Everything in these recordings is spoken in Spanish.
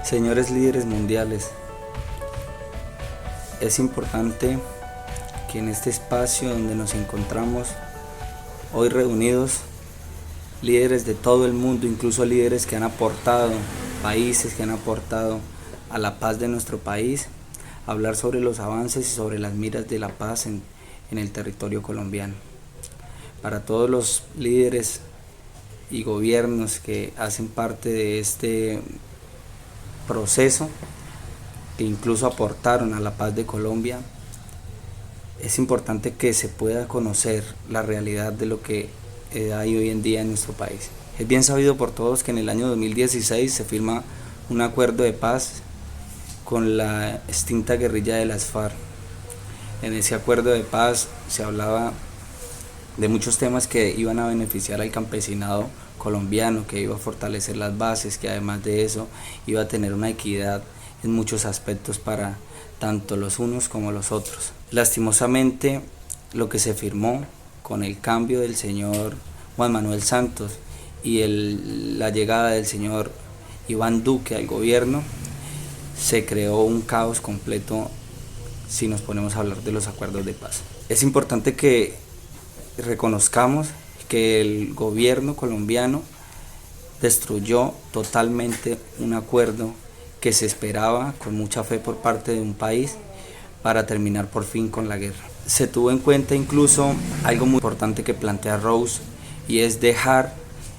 Señores líderes mundiales, es importante que en este espacio donde nos encontramos hoy reunidos, líderes de todo el mundo, incluso líderes que han aportado, países que han aportado a la paz de nuestro país, hablar sobre los avances y sobre las miras de la paz en el territorio colombiano. Para todos los líderes y gobiernos que hacen parte de este proceso, que incluso aportaron a la paz de Colombia, es importante que se pueda conocer la realidad de lo que hay hoy en día en nuestro país. Es bien sabido por todos que en el año 2016 se firma un acuerdo de paz con la extinta guerrilla de las FARC. En ese acuerdo de paz se hablaba de muchos temas que iban a beneficiar al campesinado colombiano, que iba a fortalecer las bases, que además de eso iba a tener una equidad en muchos aspectos para tanto los unos como los otros. Lastimosamente, lo que se firmó con el cambio del señor Juan Manuel Santos y la llegada del señor Iván Duque al gobierno, se creó un caos completo si nos ponemos a hablar de los acuerdos de paz. Es importante que reconozcamos que el gobierno colombiano destruyó totalmente un acuerdo que se esperaba con mucha fe por parte de un país para terminar por fin con la guerra. Se tuvo en cuenta incluso algo muy importante que plantea Rose, y es dejar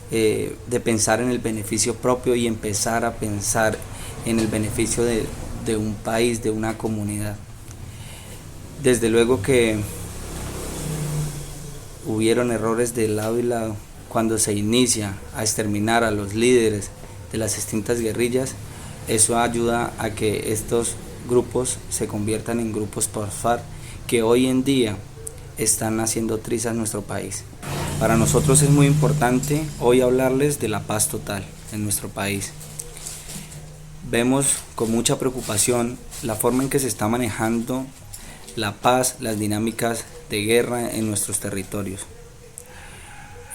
de pensar en el beneficio propio y empezar a pensar en el beneficio de un país, de una comunidad. Desde luego que hubieron errores de lado y lado. Cuando se inicia a exterminar a los líderes de las extintas guerrillas, eso ayuda a que estos grupos se conviertan en grupos post-FARC que hoy en día están haciendo trizas en nuestro país. Para nosotros es muy importante hoy hablarles de la paz total en nuestro país. Vemos con mucha preocupación la forma en que se está manejando la paz, las dinámicas de guerra en nuestros territorios.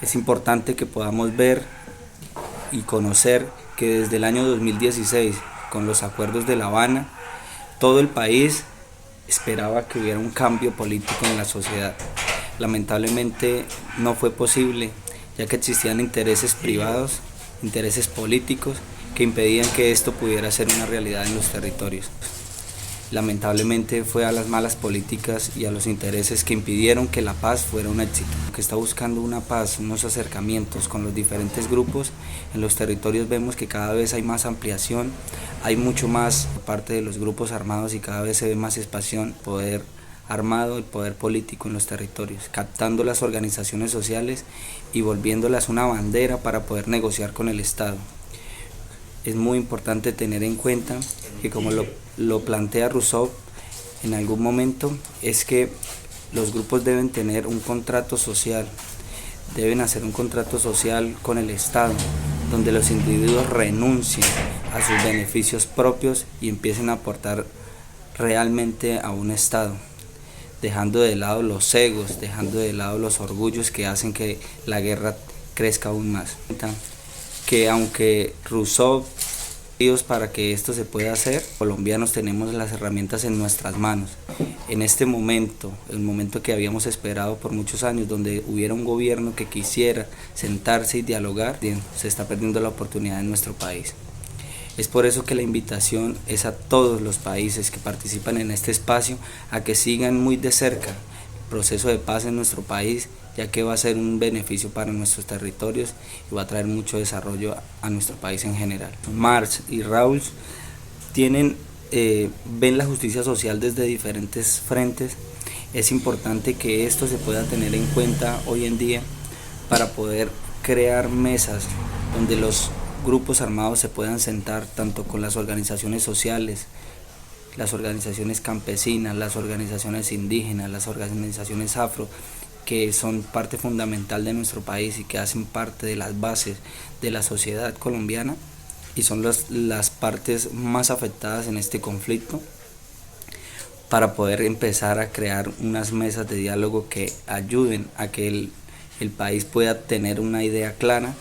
Es importante que podamos ver y conocer que desde el año 2016, con los acuerdos de La Habana, todo el país esperaba que hubiera un cambio político en la sociedad. Lamentablemente no fue posible, ya que existían intereses privados, intereses políticos, que impedían que esto pudiera ser una realidad en los territorios. Lamentablemente fue a las malas políticas y a los intereses que impidieron que la paz fuera un éxito. Que está buscando una paz, unos acercamientos con los diferentes grupos. En los territorios vemos que cada vez hay más ampliación, hay mucho más por parte de los grupos armados y cada vez se ve más expansión, poder armado y poder político en los territorios, captando las organizaciones sociales y volviéndolas una bandera para poder negociar con el Estado. Es muy importante tener en cuenta que, como lo plantea Rousseau en algún momento, es que los grupos deben tener un contrato social, deben hacer un contrato social con el Estado, donde los individuos renuncien a sus beneficios propios y empiecen a aportar realmente a un Estado, dejando de lado los egos, dejando de lado los orgullos que hacen que la guerra crezca aún más. Que aunque Rousseau para que esto se pueda hacer, colombianos tenemos las herramientas en nuestras manos. En este momento, el momento que habíamos esperado por muchos años, donde hubiera un gobierno que quisiera sentarse y dialogar, se está perdiendo la oportunidad en nuestro país. Es por eso que la invitación es a todos los países que participan en este espacio a que sigan muy de cerca el proceso de paz en nuestro país, ya que va a ser un beneficio para nuestros territorios y va a traer mucho desarrollo a nuestro país en general. Marx y Rawls ven la justicia social desde diferentes frentes. Es importante que esto se pueda tener en cuenta hoy en día para poder crear mesas donde los grupos armados se puedan sentar tanto con las organizaciones sociales, las organizaciones campesinas, las organizaciones indígenas, las organizaciones afro, que son parte fundamental de nuestro país y que hacen parte de las bases de la sociedad colombiana y son las partes más afectadas en este conflicto, para poder empezar a crear unas mesas de diálogo que ayuden a que el país pueda tener una idea clara